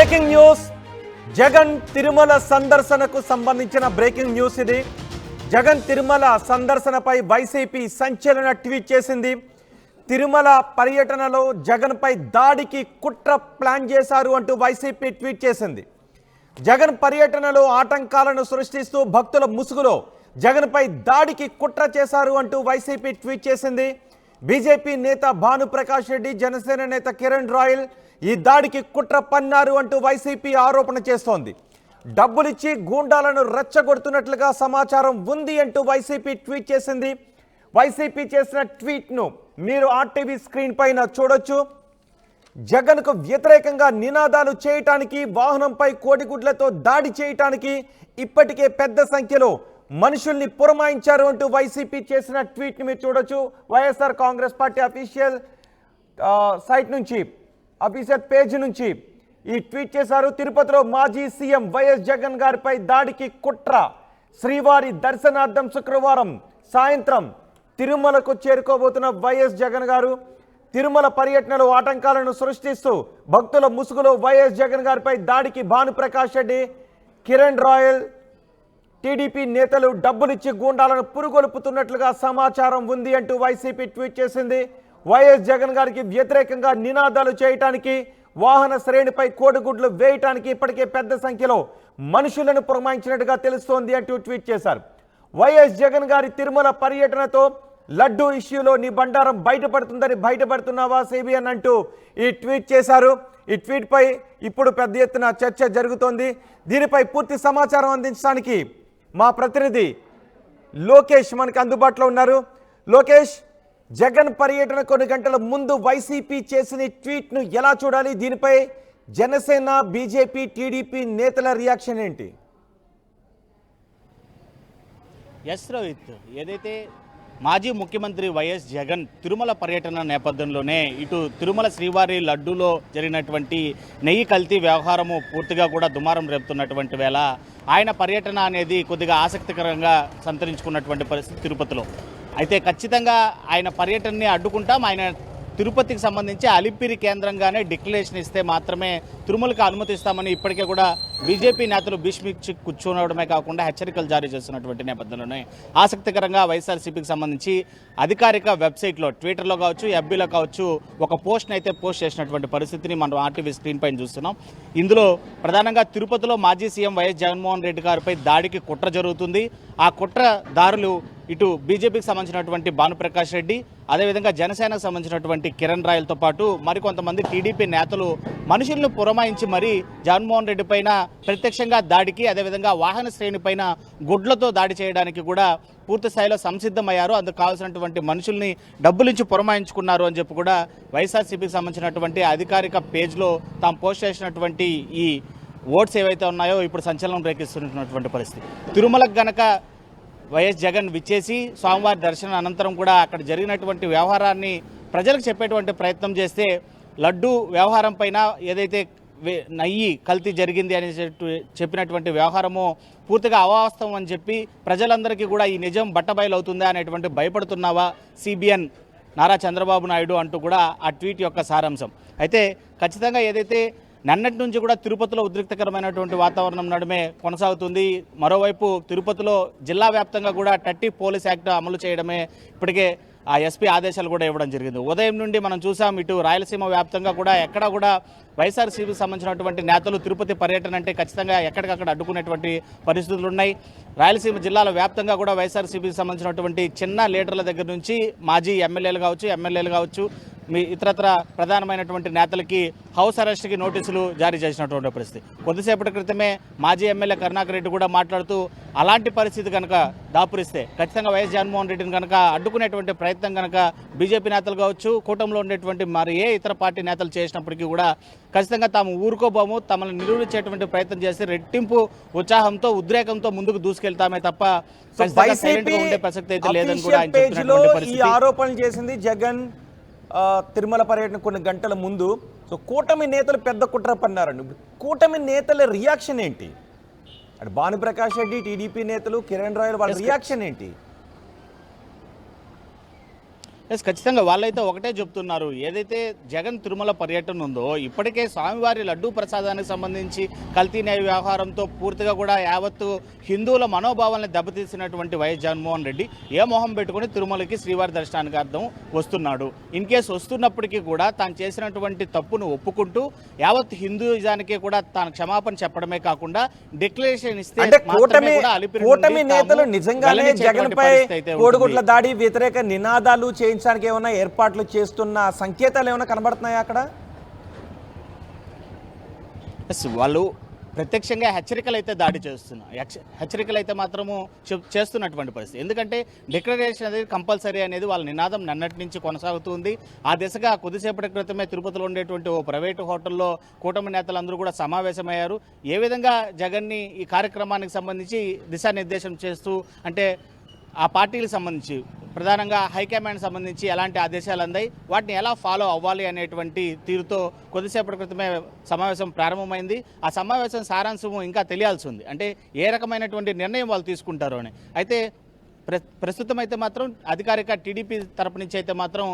Breaking news. Jagan Tirumala సందర్శనకు సంబంధించిన breaking news ఇది. జగన్ తిరుమల సందర్శనపై వైసీపీ సంచలన ట్వీట్ చేసింది. తిరుమల పర్యటనలో జగన్పై దాడికి కుట్ర ప్లాన్ చేశారు అంటూ వైసీపీ ట్వీట్ చేసింది. జగన్ పర్యటనలో ఆటంకాలను సృష్టిస్తూ భక్తుల ముసుగులో జగన్పై దాడికి కుట్ర చేశారు అంటూ వైసీపీ ట్వీట్ చేసింది. బీజేపీ నేత భానుప్రకాష్ రెడ్డి, జనసేన నేత కిరణ్ రాయల్ ఈ దాడికి కుట్ర పన్నారు అంటూ వైసీపీ ఆరోపణ చేస్తోంది. డబ్బులిచ్చి గూండాలను రెచ్చగొడుతున్నట్లుగా సమాచారం ఉంది అంటూ వైసీపీ ట్వీట్ చేసింది. వైసీపీ చేసిన ట్వీట్ను మీరు ఆర్టీవీ స్క్రీన్ పైన చూడొచ్చు. జగన్కు వ్యతిరేకంగా నినాదాలు చేయటానికి, వాహనంపై కోడిగుడ్లతో దాడి చేయటానికి ఇప్పటికే పెద్ద సంఖ్యలో మనుషుల్ని పురమాయించారు అంటూ వైసీపీ చేసిన ట్వీట్ని మీరు చూడొచ్చు. వైఎస్ఆర్ కాంగ్రెస్ పార్టీ అఫీషియల్ సైట్ నుంచి, అఫీషియల్ పేజ్ నుంచి ఈ ట్వీట్ చేశారు. తిరుపతిలో మాజీ సీఎం వైఎస్ జగన్ గారిపై దాడికి కుట్ర. శ్రీవారి దర్శనార్థం శుక్రవారం సాయంత్రం తిరుమలకు చేరుకోబోతున్న వైఎస్ జగన్ గారు తిరుమల పర్యటనలో ఆటంకాలను సృష్టిస్తూ భక్తుల ముసుగులో వైఎస్ జగన్ గారిపై దాడికి భానుప్రకాష్ రెడ్డి, కిరణ్ రాయల్, టీడీపీ నేతలు డబ్బులిచ్చి గూండాలను పురుగొల్పుతున్నట్లుగా సమాచారం ఉంది అంటూ వైసీపీ ట్వీట్ చేసింది. వైఎస్ జగన్ గారికి వ్యతిరేకంగా నినాదాలు చేయటానికి, వాహన శ్రేణిపై కోడిగుడ్లు వేయటానికి ఇప్పటికే పెద్ద సంఖ్యలో మనుషులను పురమాయించినట్టుగా తెలుస్తోంది అంటూ ట్వీట్ చేశారు. వైఎస్ జగన్ గారి తిరుమల పర్యటనతో లడ్డూ ఇష్యూలో నీ బండారం బయటపడుతున్నావా సిబిఎన్ అంటూ ఈ ట్వీట్ చేశారు. ఈ ట్వీట్పై ఇప్పుడు పెద్ద ఎత్తున చర్చ జరుగుతోంది. దీనిపై పూర్తి సమాచారం అందించడానికి మా ప్రతినిధి లోకేష్ మనకు అందుబాటులో ఉన్నారు. లోకేష్, జగన్ పర్యటన కొన్ని గంటల ముందు వైసీపీ చేసిన ట్వీట్ను ఎలా చూడాలి? దీనిపై జనసేన, బీజేపీ, టీడీపీ నేతల రియాక్షన్ ఏంటి? ఎస్ రోహిత్, ఏదైతే మాజీ ముఖ్యమంత్రి వైఎస్ జగన్ తిరుమల పర్యటన నేపథ్యంలోనే ఇటు తిరుమల శ్రీవారి లడ్డూలో జరిగినటువంటి నెయ్యి కల్తీ వ్యవహారము పూర్తిగా కూడా దుమారం రేపుతున్నటువంటి వేళ ఆయన పర్యటన అనేది కొద్దిగా ఆసక్తికరంగా సంతరించుకున్నటువంటి పరిస్థితి తిరుపతిలో. అయితే ఖచ్చితంగా ఆయన పర్యటనని అడ్డుకుంటాం, ఆయన తిరుపతికి సంబంధించి అలిపిరి కేంద్రంగానే డిక్లరేషన్ ఇస్తే మాత్రమే తిరుమలకు అనుమతిస్తామని ఇప్పటికే కూడా బీజేపీ నేతలు భీష్మించి కూర్చోవడమే కాకుండా హెచ్చరికలు జారీ చేస్తున్నటువంటి నేపథ్యంలోనే ఆసక్తికరంగా వైఎస్ఆర్సీపీకి సంబంధించి అధికారిక వెబ్సైట్లో, ట్విట్టర్లో కావచ్చు, ఎఫ్బీలో కావచ్చు ఒక పోస్ట్ని అయితే పోస్ట్ చేసినటువంటి పరిస్థితిని మనం ఆర్టీవీ స్క్రీన్ పైన చూస్తున్నాం. ఇందులో ప్రధానంగా తిరుపతిలో మాజీ సీఎం వైఎస్ జగన్మోహన్ రెడ్డి గారిపై దాడికి కుట్ర జరుగుతుంది. ఆ కుట్రదారులు ఇటు బీజేపీకి సంబంధించినటువంటి భానుప్రకాష్ రెడ్డి, అదేవిధంగా జనసేనకు సంబంధించినటువంటి కిరణ్ రాయల్తో పాటు మరికొంతమంది టీడీపీ నేతలు మనుషులను పురమాయించి మరీ జగన్మోహన్ రెడ్డి పైన ప్రత్యక్షంగా దాడికి, అదేవిధంగా వాహన శ్రేణి పైన గుడ్లతో దాడి చేయడానికి కూడా పూర్తి స్థాయిలో సంసిద్ధమయ్యారు. అందుకు కావాల్సినటువంటి మనుషుల్ని డబ్బులించి పురమాయించుకున్నారు అని చెప్పి కూడా వైఎస్ఆర్సీపీకి సంబంధించినటువంటి అధికారిక పేజ్లో తాము పోస్ట్ చేసినటువంటి ఈ ఓట్స్ ఏవైతే ఉన్నాయో ఇప్పుడు సంచలనం రేకిస్తున్నటువంటి పరిస్థితి. తిరుమలకు గనక వైఎస్ జగన్ విచ్చేసి స్వామివారి దర్శనం అనంతరం కూడా అక్కడ జరిగినటువంటి వ్యవహారాన్ని ప్రజలకు చెప్పేటువంటి ప్రయత్నం చేస్తే లడ్డు వ్యవహారం పైన ఏదైతే నెయ్యి కల్తీ జరిగింది అని చెప్పినటువంటి వ్యవహారము పూర్తిగా అవాస్తవం అని చెప్పి ప్రజలందరికీ కూడా ఈ నిజం బట్టబయలు అవుతుందా అనేటువంటి భయపడుతున్నావా సిబిఎన్ నారా చంద్రబాబు నాయుడు అంటూ కూడా ఆ ట్వీట్ యొక్క సారాంశం. అయితే ఖచ్చితంగా ఏదైతే నిన్నటి నుంచి కూడా తిరుపతిలో ఉద్రిక్తకరమైనటువంటి వాతావరణం నడుమే కొనసాగుతుంది. మరోవైపు తిరుపతిలో జిల్లా వ్యాప్తంగా కూడా 30 పోలీస్ యాక్ట్ అమలు చేయడమే ఇప్పటికే ఆ ఎస్పీ ఆదేశాలు కూడా ఇవ్వడం జరిగింది. ఉదయం నుండి మనం చూసాం, ఇటు రాయలసీమ వ్యాప్తంగా కూడా ఎక్కడా కూడా వైఎస్ఆర్సీపీకి సంబంధించినటువంటి నేతలు తిరుపతి పర్యటన అంటే ఖచ్చితంగా ఎక్కడికక్కడ అడ్డుకునేటువంటి పరిస్థితులు ఉన్నాయి. రాయలసీమ జిల్లాల వ్యాప్తంగా కూడా వైఎస్ఆర్సీపీకి సంబంధించినటువంటి చిన్న లీడర్ల దగ్గర నుంచి మాజీ ఎమ్మెల్యేలు కావచ్చు, మీ ఇతరత్ర ప్రధానమైనటువంటి నేతలకి హౌస్ అరెస్ట్కి నోటీసులు జారీ చేసినటువంటి పరిస్థితి. కొద్దిసేపటి క్రితమే మాజీ ఎమ్మెల్యే కరుణాకర్ రెడ్డి కూడా మాట్లాడుతూ అలాంటి పరిస్థితి కనుక దాపురిస్తే ఖచ్చితంగా వైఎస్ జగన్మోహన్ రెడ్డిని కనుక అడ్డుకునేటువంటి ప్రయత్నం కనుక బీజేపీ నేతలు కావచ్చు, కూటమిలో ఉండేటువంటి మరి ఏ ఇతర పార్టీ నేతలు చేసినప్పటికీ కూడా ఖచ్చితంగా తాము ఊరుకోబోము, తమను నిరూపించేటువంటి ప్రయత్నం చేసి రెట్టింపు ఉత్సాహంతో, ఉద్రేకంతో ముందుకు దూసుకెళ్తామే తప్ప ఉండే ప్రసక్తి అయితే లేదని కూడా ఆయన చెప్పినటువంటి పరిస్థితి. ఆరోపణలు చేసింది జగన్ తిరుమల పర్యటన కొన్ని గంటల ముందు. సో కూటమి నేతలు పెద్ద కుట్ర పన్నారండి. కూటమి నేతల రియాక్షన్ ఏంటి? అటు భానుప్రకాష్ రెడ్డి, టీడీపీ నేతలు, కిరణ్ రాయల్ వాళ్ళ రియాక్షన్ ఏంటి? ఎస్, ఖచ్చితంగా వాళ్ళైతే ఒకటే చెప్తున్నారు. ఏదైతే జగన్ తిరుమల పర్యటన ఉందో ఇప్పటికే స్వామివారి లడ్డూ ప్రసాదానికి సంబంధించి కల్తీ న్యాయ వ్యవహారంతో పూర్తిగా కూడా యావత్తు హిందువుల మనోభావాలను దెబ్బతీసినటువంటి వైఎస్ జగన్మోహన్ రెడ్డి ఏ మొహం పెట్టుకుని తిరుమలకి శ్రీవారి దర్శనానికి అర్థం వస్తున్నాడు. ఇన్ కేసు వస్తున్నప్పటికీ కూడా తాను చేసినటువంటి తప్పును ఒప్పుకుంటూ యావత్ హిందూయిజానికి కూడా తాను క్షమాపణ చెప్పడమే కాకుండా డిక్లరేషన్ ఇస్తే అంటే మాత్రమే కూడా అలిపిరి కూటమి నుండి నేతలు తాము నిజంగానే వెల్లడించేటువంటి జగన్ పై పరిస్థితి అయితే ఉంటుంది. కోడిగుడ్ల దాడి వ్యతిరేక నినాదాలు చేయించడానికి ఏమైనా ఏర్పాట్లు చేస్తున్న సంకేతాలు ఏమైనా కనబడుతున్నాయా అక్కడ? ఎస్, వాళ్ళు ప్రత్యక్షంగా హెచ్చరికలు అయితే దాడి చేస్తున్నారు. హెచ్చరికలు అయితే మాత్రము చేస్తున్నటువంటి పరిస్థితి. ఎందుకంటే డిక్లరేషన్ అనేది కంపల్సరీ అనేది వాళ్ళ నినాదం నిన్నటి నుంచి కొనసాగుతుంది. ఆ దిశగా కొద్దిసేపటి క్రితమే తిరుపతిలో ఉండేటువంటి ఓ ప్రైవేటు హోటల్లో కూటమి నేతలందరూ కూడా సమావేశమయ్యారు. ఏ విధంగా జగన్ని ఈ కార్యక్రమానికి సంబంధించి దిశానిర్దేశం చేస్తూ, అంటే ఆ పార్టీలకు సంబంధించి ప్రధానంగా హైకమాండ్ సంబంధించి ఎలాంటి ఆదేశాలు అందాయి, వాటిని ఎలా ఫాలో అవ్వాలి అనేటువంటి తీరుతో కొద్దిసేపటి క్రితమే సమావేశం ప్రారంభమైంది. ఆ సమావేశం సారాంశము ఇంకా తెలియాల్సి ఉంది. అంటే ఏ రకమైనటువంటి నిర్ణయం వాళ్ళు తీసుకుంటారు అని. అయితే ప్రస్తుతం అయితే మాత్రం అధికారిక టీడీపీ తరపు నుంచి అయితే మాత్రం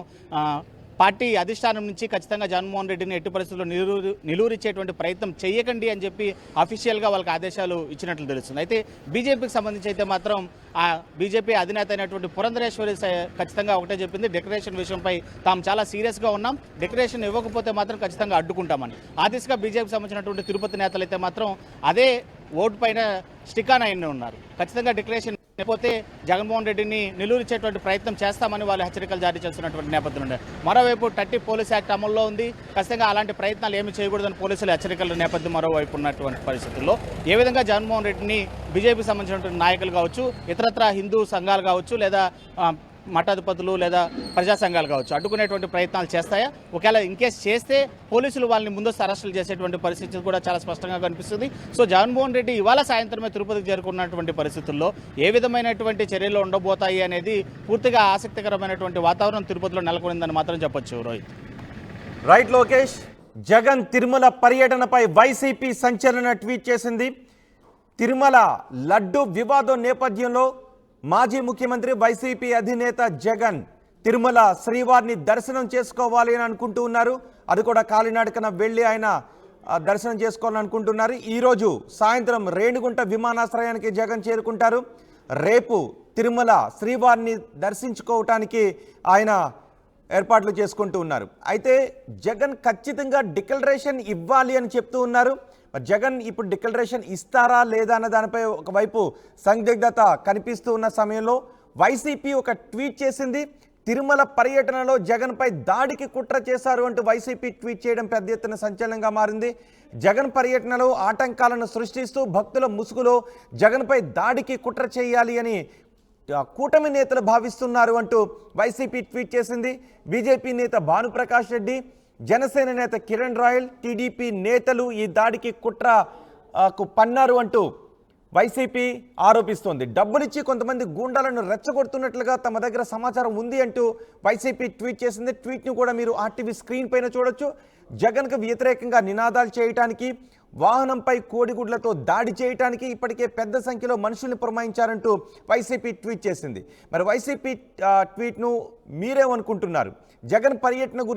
పార్టీ అధిష్టానం నుంచి ఖచ్చితంగా జగన్మోహన్ రెడ్డిని ఎట్టి పరిస్థితుల్లో నిలువరించేటువంటి ప్రయత్నం చేయకండి అని చెప్పి అఫీషియల్గా వాళ్ళకి ఆదేశాలు ఇచ్చినట్లు తెలుస్తుంది. అయితే బీజేపీకి సంబంధించి అయితే మాత్రం ఆ బీజేపీ అధినేత అయినటువంటి పురంధరేశ్వరి ఖచ్చితంగా ఒకటే చెప్పింది, డిక్లరేషన్ విషయంపై తాము చాలా సీరియస్గా ఉన్నాం, డిక్లరేషన్ ఇవ్వకపోతే మాత్రం ఖచ్చితంగా అడ్డుకుంటామని. ఆ దిశగా బీజేపీకి సంబంధించినటువంటి తిరుపతి నేతలు అయితే మాత్రం అదే ఓటు పైన స్టికాన్ అయిన ఉన్నారు. ఖచ్చితంగా డిక్లరేషన్ లేకపోతే జగన్మోహన్ రెడ్డిని నిలువరించేటువంటి ప్రయత్నం చేస్తామని వాళ్ళు హెచ్చరికలు జారీ చేస్తున్నటువంటి నేపథ్యంలో ఉన్నారు. మరోవైపు 30 పోలీస్ యాక్ట్ అమల్లో ఉంది. ఖచ్చితంగా అలాంటి ప్రయత్నాలు ఏమి చేయకూడదని పోలీసుల హెచ్చరికల నేపథ్యం మరోవైపు ఉన్నటువంటి పరిస్థితుల్లో ఏ విధంగా జగన్మోహన్ రెడ్డిని బీజేపీకి సంబంధించినటువంటి నాయకులు కావచ్చు, ఇతరత్ర హిందూ సంఘాలు కావచ్చు, లేదా మఠాధిపతులు లేదా ప్రజా సంఘాలు కావచ్చు అడ్డుకునేటువంటి ప్రయత్నాలు చేస్తాయా? ఒకవేళ ఇన్కేస్ చేస్తే పోలీసులు వాళ్ళని ముందస్తు అరెస్టులు చేసేటువంటి పరిస్థితి కూడా చాలా స్పష్టంగా కనిపిస్తుంది. సో జగన్మోహన్ రెడ్డి ఇవాళ సాయంత్రమే తిరుపతికి చేరుకున్నటువంటి పరిస్థితుల్లో ఏ విధమైనటువంటి చర్యలు ఉండబోతాయి అనేది పూర్తిగా ఆసక్తికరమైనటువంటి వాతావరణం తిరుపతిలో నెలకొనిందని మాత్రం చెప్పొచ్చు. రోహిత్. రైట్ లోకేష్, జగన్ తిరుమల పర్యటనపై వైసీపీ సంచలన ట్వీట్ చేసింది. తిరుమల లడ్డు వివాదం నేపథ్యంలో మాజీ ముఖ్యమంత్రి వైసీపీ అధినేత జగన్ తిరుమల శ్రీవారిని దర్శనం చేసుకోవాలి అని అనుకుంటూ ఉన్నారు. అది కూడా కాలినడకన వెళ్ళి ఆయన దర్శనం చేసుకోవాలని అనుకుంటున్నారు. ఈరోజు సాయంత్రం రేణిగుంట విమానాశ్రయానికి జగన్ చేరుకుంటారు. రేపు తిరుమల శ్రీవారిని దర్శించుకోవటానికి ఆయన ఏర్పాట్లు చేసుకుంటూ ఉన్నారు. అయితే జగన్ ఖచ్చితంగా డిక్లరేషన్ ఇవ్వాలి అని చెప్తూ ఉన్నారు. జగన్ ఇప్పుడు డిక్లరేషన్ ఇస్తారా లేదా అన్న దానిపై ఒకవైపు సందిగ్ధత కనిపిస్తూ ఉన్న సమయంలో వైసీపీ ఒక ట్వీట్ చేసింది. తిరుమల పర్యటనలో జగన్పై దాడికి కుట్ర చేశారు అంటూ వైసీపీ ట్వీట్ చేయడం పెద్ద ఎత్తున సంచలనంగా మారింది. జగన్ పర్యటనలో ఆటంకాలను సృష్టిస్తూ భక్తుల ముసుగులో జగన్పై దాడికి కుట్ర చేయాలి అని కూటమి నేతలు భావిస్తున్నారు అంటూ వైసీపీ ట్వీట్ చేసింది. బీజేపీ నేత భానుప్రకాష్ రెడ్డి, జనసేన నేత కిరణ్ రాయల్, టీడీపీ నేతలు ఈ దాడికి కుట్రకు పన్నారు అంటూ వైసీపీ ఆరోపిస్తోంది. డబ్బులిచ్చి కొంతమంది గూండాలను రెచ్చగొడుతున్నట్లుగా తమ దగ్గర సమాచారం ఉంది అంటూ వైసీపీ ట్వీట్ చేసింది. ట్వీట్ను కూడా మీరు ఆర్టీవీ స్క్రీన్ పైన చూడొచ్చు. జగన్కు వ్యతిరేకంగా నినాదాలు చేయడానికి, వాహనంపై కోడిగుడ్లతో దాడి చేయడానికి ఇప్పటికే పెద్ద సంఖ్యలో మనుషుల్ని పురమాయించారంటూ వైసీపీ ట్వీట్ చేసింది. మరి వైసీపీ ట్వీట్ను మీరేమనుకుంటున్నారు? జగన్ పర్యటన గురించి